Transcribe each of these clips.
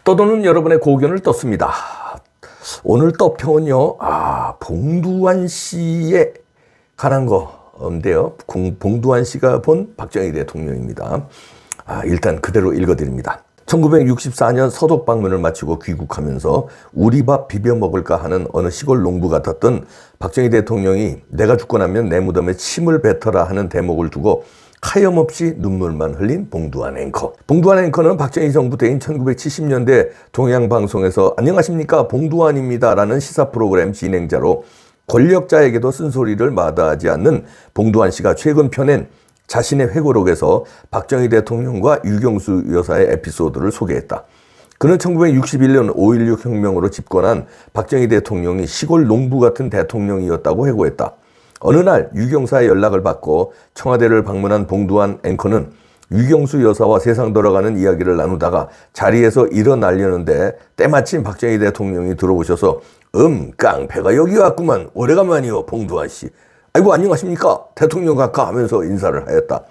떠도는 여러분의 고견을 떴습니다. 오늘 떡평은요, 봉두환 씨에 관한 건데요. 봉두환 씨가 본 박정희 대통령입니다. 일단 그대로 읽어드립니다. 1964년 서독 방문을 마치고 귀국하면서 우리 밥 비벼 먹을까 하는 어느 시골 농부 같았던 박정희 대통령이 내가 죽고 나면 내 무덤에 침을 뱉어라 하는 대목을 두고 하염없이 눈물만 흘린 봉두환 앵커. 봉두환 앵커는 박정희 정부 때인 1970년대 동양방송에서 안녕하십니까 봉두환입니다 라는 시사 프로그램 진행자로 권력자에게도 쓴소리를 마다하지 않는 봉두환 씨가 최근 펴낸 자신의 회고록에서 박정희 대통령과 유경수 여사의 에피소드를 소개했다. 그는 1961년 5.16 혁명으로 집권한 박정희 대통령이 시골 농부 같은 대통령이었다고 회고했다. 어느 날 유경사의 연락을 받고 청와대를 방문한 봉두환 앵커는 유경수 여사와 세상 돌아가는 이야기를 나누다가 자리에서 일어나려는데 때마침 박정희 대통령이 들어오셔서 깡패가 여기 왔구만. 오래간만이요 봉두환 씨. 아이고 안녕하십니까 대통령 각하 하면서 인사를 하였다.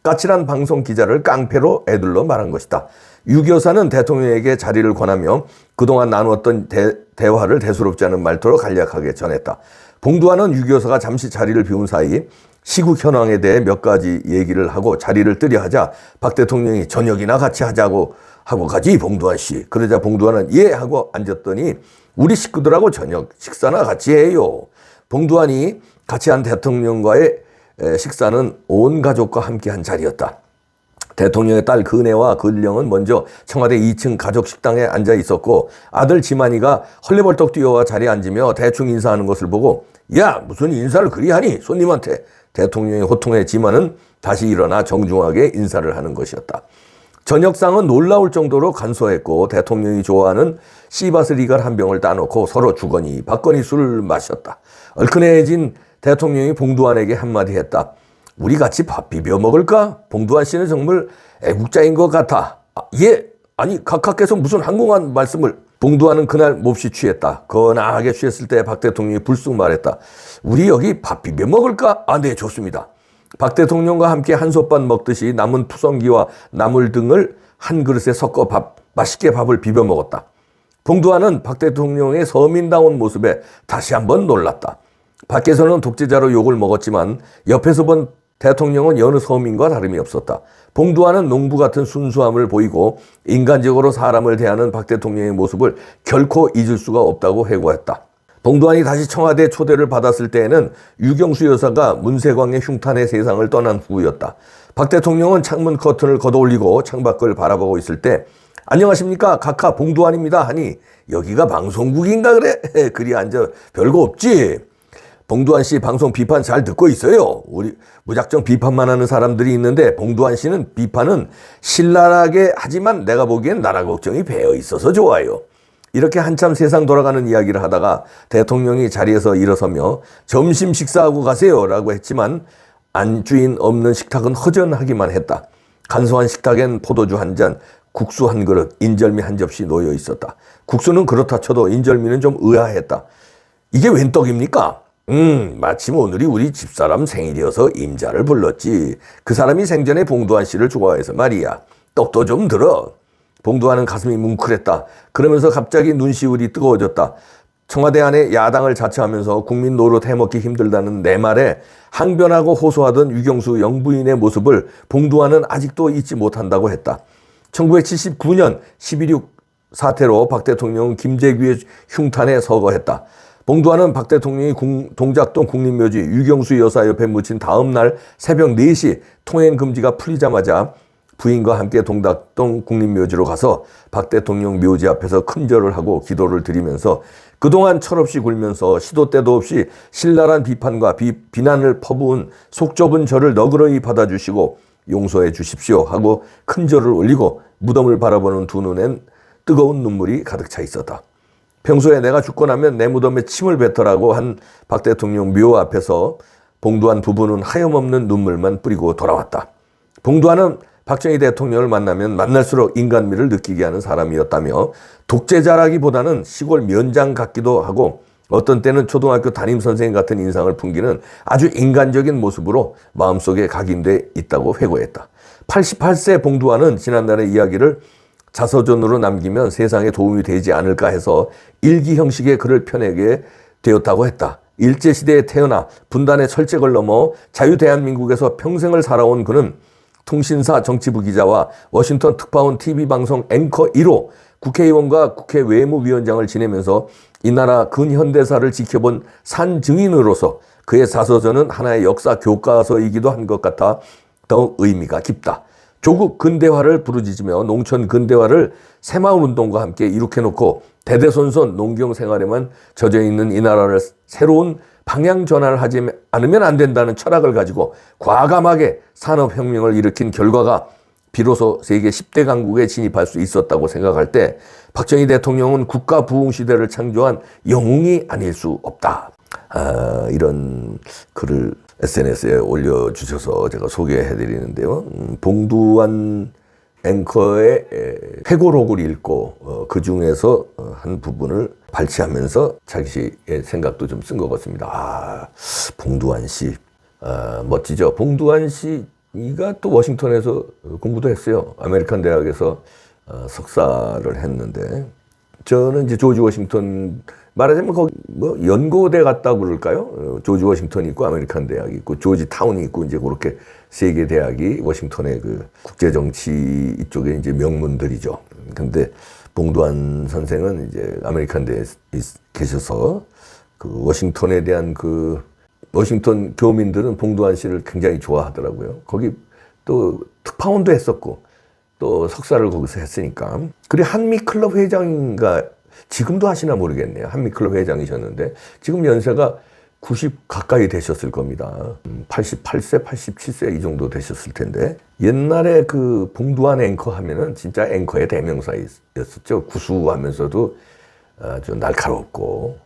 까칠한 방송 기자를 깡패로 애들러 말한 것이다. 유 여사는 대통령에게 자리를 권하며 그동안 나누었던 대화를 대수롭지 않은 말투로 간략하게 전했다. 봉두환은 유 여사가 잠시 자리를 비운 사이 시국 현황에 대해 몇 가지 얘기를 하고 자리를 뜨려 하자 박 대통령이 저녁이나 같이 하자고 하고 가지 봉두환 씨. 그러자 봉두환은 예 하고 앉았더니 우리 식구들하고 저녁 식사나 같이 해요. 봉두환이 같이 한 대통령과의 식사는 온 가족과 함께한 자리였다. 대통령의 딸 근혜와 근령은 먼저 청와대 2층 가족 식당에 앉아 있었고 아들 지만이가 헐레벌떡 뛰어와 자리에 앉으며 대충 인사하는 것을 보고 야 무슨 인사를 그리 하니 손님한테. 대통령의 호통에 지만은 다시 일어나 정중하게 인사를 하는 것이었다. 저녁상은 놀라울 정도로 간소했고 대통령이 좋아하는 씨바스 리갈 한 병을 따놓고 서로 주거니 받거니 술을 마셨다. 얼큰해진 대통령이 봉두환에게 한마디 했다. 우리 같이 밥 비벼 먹을까? 봉두환 씨는 정말 애국자인 것 같아. 예, 아니 각하께서 무슨 항공한 말씀을. 봉두환은 그날 몹시 취했다. 거나하게 취했을 때 박 대통령이 불쑥 말했다. 우리 여기 밥 비벼 먹을까? 네 좋습니다. 박 대통령과 함께 한솥밥 먹듯이 남은 푸성기와 나물 등을 한 그릇에 섞어 맛있게 밥을 비벼 먹었다. 봉두환은 박 대통령의 서민다운 모습에 다시 한번 놀랐다. 밖에서는 독재자로 욕을 먹었지만 옆에서 본 대통령은 여느 서민과 다름이 없었다. 봉두환은 농부 같은 순수함을 보이고 인간적으로 사람을 대하는 박 대통령의 모습을 결코 잊을 수가 없다고 회고했다. 봉두환이 다시 청와대 초대를 받았을 때에는 유경수 여사가 문세광의 흉탄의 세상을 떠난 후였다. 박 대통령은 창문 커튼을 걷어올리고 창밖을 바라보고 있을 때 안녕하십니까 각하 봉두환입니다 하니 여기가 방송국인가 그래? 그리 앉아 별거 없지. 봉두환 씨 방송 비판 잘 듣고 있어요. 우리 무작정 비판만 하는 사람들이 있는데 봉두환 씨는 비판은 신랄하게 하지만 내가 보기엔 나라 걱정이 배어 있어서 좋아요. 이렇게 한참 세상 돌아가는 이야기를 하다가 대통령이 자리에서 일어서며 점심 식사하고 가세요 라고 했지만 안주인 없는 식탁은 허전하기만 했다. 간소한 식탁엔 포도주 한 잔, 국수 한 그릇, 인절미 한 접시 놓여 있었다. 국수는 그렇다 쳐도 인절미는 좀 의아했다. 이게 웬 떡입니까? 마침 오늘이 우리 집사람 생일이어서 임자를 불렀지. 그 사람이 생전에 봉두환 씨를 좋아해서 말이야. 떡도 좀 들어. 봉두환은 가슴이 뭉클했다. 그러면서 갑자기 눈시울이 뜨거워졌다. 청와대 안에 야당을 자처하면서 국민 노릇 해먹기 힘들다는 내 말에 항변하고 호소하던 유경수 영부인의 모습을 봉두환은 아직도 잊지 못한다고 했다. 1979년 11.6 사태로 박 대통령은 김재규의 흉탄에 서거했다. 봉두환은 박 대통령이 동작동 국립묘지 유경수 여사 옆에 묻힌 다음 날 새벽 4시 통행 금지가 풀리자마자 부인과 함께 동작동 국립묘지로 가서 박 대통령 묘지 앞에서 큰절을 하고 기도를 드리면서 그동안 철없이 굴면서 시도 때도 없이 신랄한 비판과 비난을 퍼부은 속 좁은 저를 너그러이 받아주시고 용서해 주십시오 하고 큰절을 올리고 무덤을 바라보는 두 눈엔 뜨거운 눈물이 가득 차 있었다. 평소에 내가 죽고 나면 내 무덤에 침을 뱉어라고 한 박 대통령 묘 앞에서 봉두환 부부는 하염없는 눈물만 뿌리고 돌아왔다. 봉두환은 박정희 대통령을 만나면 만날수록 인간미를 느끼게 하는 사람이었다며 독재자라기보다는 시골 면장 같기도 하고 어떤 때는 초등학교 담임선생 같은 인상을 풍기는 아주 인간적인 모습으로 마음속에 각인돼 있다고 회고했다. 88세 봉두환은 지난날의 이야기를 자서전으로 남기면 세상에 도움이 되지 않을까 해서 일기 형식의 글을 펴내게 되었다고 했다. 일제시대에 태어나 분단의 철책을 넘어 자유대한민국에서 평생을 살아온 그는 통신사 정치부 기자와 워싱턴 특파원 TV방송 앵커 1호, 국회의원과 국회 외무위원장을 지내면서 이 나라 근현대사를 지켜본 산증인으로서 그의 자서전은 하나의 역사 교과서이기도 한 것 같아 더욱 의미가 깊다. 조국 근대화를 부르짖으며 농촌 근대화를 새마을운동과 함께 이룩해놓고 대대손손 농경 생활에만 젖어있는 이 나라를 새로운 방향 전환을 하지 않으면 안 된다는 철학을 가지고 과감하게 산업혁명을 일으킨 결과가 비로소 세계 10대 강국에 진입할 수 있었다고 생각할 때 박정희 대통령은 국가 부흥 시대를 창조한 영웅이 아닐 수 없다. 이런 글을 SNS에 올려주셔서 제가 소개해드리는데요. 봉두환 앵커의 회고록을 읽고 그 중에서 한 부분을 발췌하면서 자기의 생각도 좀 쓴 것 같습니다. 봉두환 씨, 멋지죠. 봉두환 씨가 또 워싱턴에서 공부도 했어요. 아메리칸 대학에서 석사를 했는데, 저는 이제 조지 워싱턴, 말하자면 거기 뭐 연고대 같다고 그럴까요? 조지 워싱턴이 있고 아메리칸 대학이 있고 조지 타운이 있고 이제 그렇게 세 개 대학이 워싱턴의 그 국제 정치 이쪽에 이제 명문들이죠. 근데 봉두환 선생은 이제 아메리칸 대에 계셔서 그 워싱턴에 대한 그 워싱턴 교민들은 봉두환 씨를 굉장히 좋아하더라고요. 거기 또 특파원도 했었고 또 석사를 거기서 했으니까. 그리고 한미클럽 회장인가 지금도 하시나 모르겠네요. 한미클럽 회장이셨는데 지금 연세가 90 가까이 되셨을 겁니다. 88세, 87세 이 정도 되셨을 텐데 옛날에 그 봉두환 앵커 하면은 진짜 앵커의 대명사였었죠. 구수하면서도 아주 날카롭고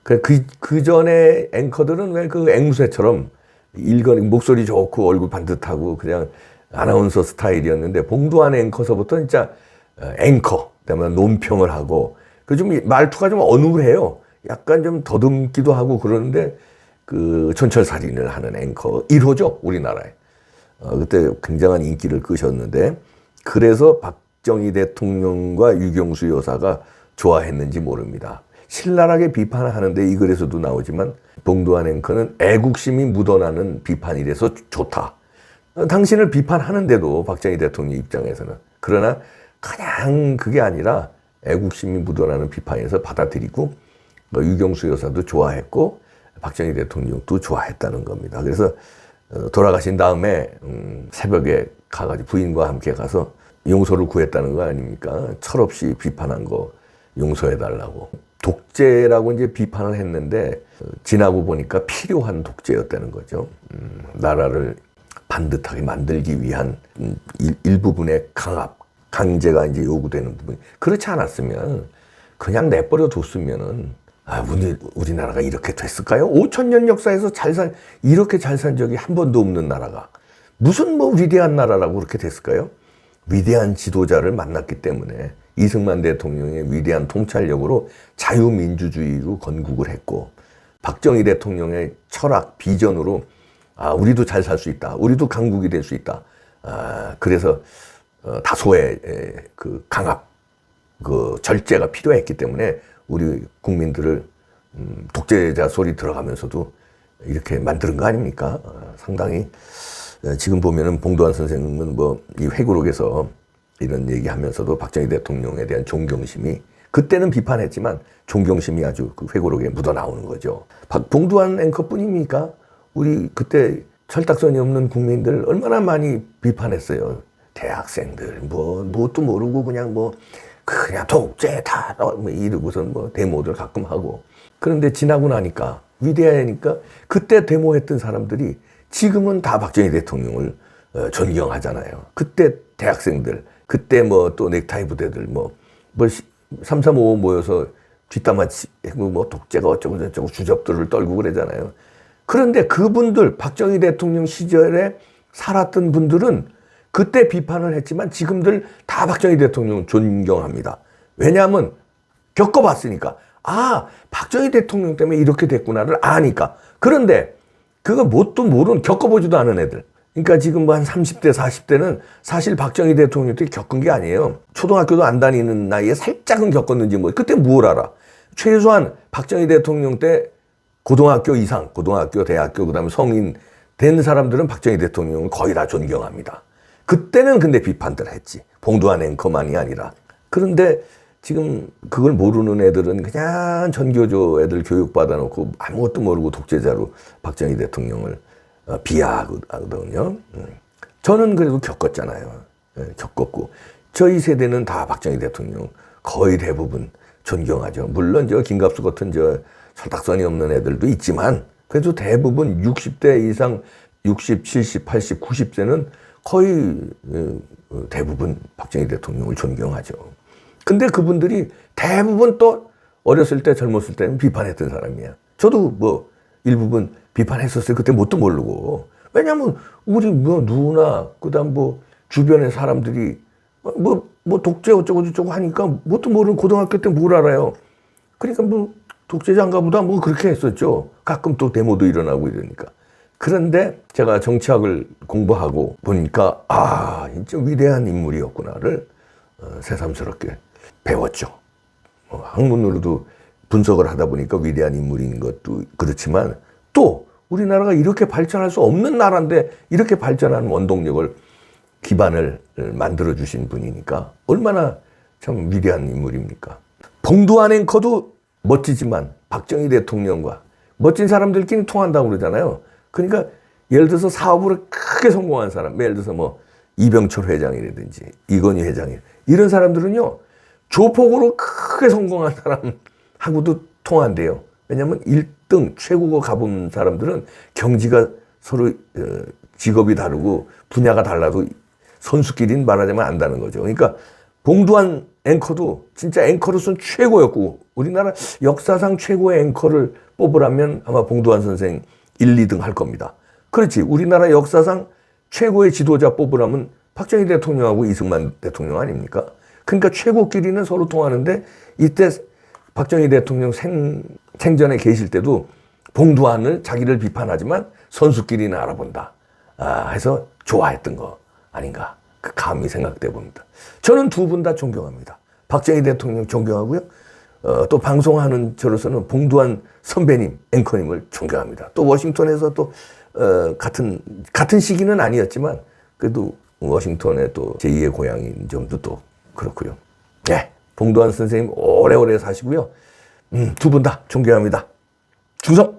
그 전에 앵커들은 왜 그 앵무새처럼 목소리 좋고 얼굴 반듯하고 그냥 아나운서 스타일이었는데 봉두환 앵커서부터 진짜 앵커, 그다음에 논평을 하고 그 좀 말투가 좀 어눌해요. 약간 좀 더듬기도 하고 그러는데 그 촌철살인을 하는 앵커 1호죠, 우리나라에. 그때 굉장한 인기를 끄셨는데 그래서 박정희 대통령과 유경수 여사가 좋아했는지 모릅니다. 신랄하게 비판을 하는데 이 글에서도 나오지만 봉두환 앵커는 애국심이 묻어나는 비판이라서 좋다. 당신을 비판하는데도 박정희 대통령 입장에서는. 그러나 그냥 그게 아니라 애국심이 묻어나는 비판에서 받아들이고 유경수 여사도 좋아했고 박정희 대통령도 좋아했다는 겁니다. 그래서 돌아가신 다음에 새벽에 가가지고 부인과 함께 가서 용서를 구했다는 거 아닙니까? 철없이 비판한 거 용서해달라고. 독재라고 이제 비판을 했는데 지나고 보니까 필요한 독재였다는 거죠. 나라를 반듯하게 만들기 위한 일부분의 강제가 이제 요구되는 부분. 그렇지 않았으면 그냥 내버려 뒀으면은 우리나라가 이렇게 됐을까요? 5,000년 역사에서 이렇게 잘 산 적이 한 번도 없는 나라가 무슨 뭐 위대한 나라라고 그렇게 됐을까요? 위대한 지도자를 만났기 때문에 이승만 대통령의 위대한 통찰력으로 자유민주주의로 건국을 했고 박정희 대통령의 철학, 비전으로 우리도 잘 살 수 있다. 우리도 강국이 될 수 있다. 그래서 다소의 그 강압, 그 절제가 필요했기 때문에 우리 국민들을 독재자 소리 들어가면서도 이렇게 만드는 거 아닙니까? 상당히 지금 보면은 봉두환 선생님은 뭐 이 회고록에서 이런 얘기하면서도 박정희 대통령에 대한 존경심이 그때는 비판했지만 존경심이 아주 그 회고록에 묻어 나오는 거죠. 봉두환 앵커뿐입니까? 우리 그때 철딱선이 없는 국민들 얼마나 많이 비판했어요. 대학생들 뭣도 모르고 그냥 독재다 이러고선 데모들 가끔 하고. 그런데 지나고 나니까 위대하니까 그때 데모했던 사람들이 지금은 다 박정희 대통령을 존경하잖아요. 그때 대학생들, 그때 또 넥타이 부대들 3355 모여서 뒷담화 독재가 어쩌고 저쩌고 주접들을 떨고 그러잖아요. 그런데 그분들 박정희 대통령 시절에 살았던 분들은 그때 비판을 했지만 지금들 다 박정희 대통령 존경합니다. 왜냐하면 겪어봤으니까. 박정희 대통령 때문에 이렇게 됐구나를 아니까. 그런데 그거 뭣도 모르는 겪어보지도 않은 애들. 그러니까 지금 뭐 한 30대, 40대는 사실 박정희 대통령 때 겪은 게 아니에요. 초등학교도 안 다니는 나이에 살짝은 겪었는지 뭐 그때 뭘 알아. 최소한 박정희 대통령 때 고등학교 이상, 고등학교, 대학교, 그다음에 성인 된 사람들은 박정희 대통령을 거의 다 존경합니다. 그때는 근데 비판들 했지. 봉두한 앵커만이 아니라. 그런데 지금 그걸 모르는 애들은 그냥 전교조 애들 교육받아놓고 아무것도 모르고 독재자로 박정희 대통령을 비하하거든요. 저는 그래도 겪었잖아요. 겪었고 저희 세대는 다 박정희 대통령 거의 대부분 존경하죠. 물론 저 김갑수 같은 저 철딱선이 없는 애들도 있지만 그래도 대부분 60대 이상 60, 70, 80, 90세는 거의 대부분 박정희 대통령을 존경하죠. 근데 그분들이 대부분 또 어렸을 때 젊었을 때는 비판했던 사람이야. 저도 뭐 일부분 비판했었어요. 그때 뭣도 모르고. 왜냐면 우리 뭐 누나 그다음 뭐 주변의 사람들이 뭐 독재 어쩌고 저쩌고 하니까 뭣도 모르는 고등학교 때 뭘 알아요. 그러니까 뭐 독재자인가 보다 뭐 그렇게 했었죠. 가끔 또 데모도 일어나고 이러니까. 그런데 제가 정치학을 공부하고 보니까 아 진짜 위대한 인물이었구나를 새삼스럽게 배웠죠. 학문으로도 분석을 하다 보니까 위대한 인물인 것도 그렇지만 또 우리나라가 이렇게 발전할 수 없는 나라인데 이렇게 발전한 원동력을 기반을 만들어 주신 분이니까 얼마나 참 위대한 인물입니까. 봉두한 앵커도 멋지지만 박정희 대통령과 멋진 사람들끼리 통한다고 그러잖아요. 그러니까 예를 들어서 사업으로 크게 성공한 사람, 예를 들어서 뭐 이병철 회장이라든지 이건희 회장이 이런 사람들은요 조폭으로 크게 성공한 사람하고도 통한대요. 왜냐하면 1등 최고가 가본 사람들은 경지가 서로 직업이 다르고 분야가 달라도 선수끼리는 말하자면 안다는 거죠. 그러니까 봉두한 앵커도 진짜 앵커로서는 최고였고 우리나라 역사상 최고의 앵커를 뽑으라면 아마 봉두한 선생 1, 2등 할 겁니다. 그렇지. 우리나라 역사상 최고의 지도자 뽑으라면 박정희 대통령하고 이승만 대통령 아닙니까? 그러니까 최고끼리는 서로 통하는데 이때 박정희 대통령 생전에 계실 때도 봉두한을 자기를 비판하지만 선수끼리는 알아본다. 해서 좋아했던 거 아닌가. 그 감이 생각돼 봅니다. 저는 두 분 다 존경합니다. 박정희 대통령 존경하고요. 또 방송하는 저로서는 봉두한 선배님, 앵커님을 존경합니다. 또 워싱턴에서 또 같은 시기는 아니었지만 그래도 워싱턴에 또 제2의 고향인 점도 또 그렇고요. 네, 봉두한 선생님 오래오래 사시고요. 두 분 다 존경합니다. 충성!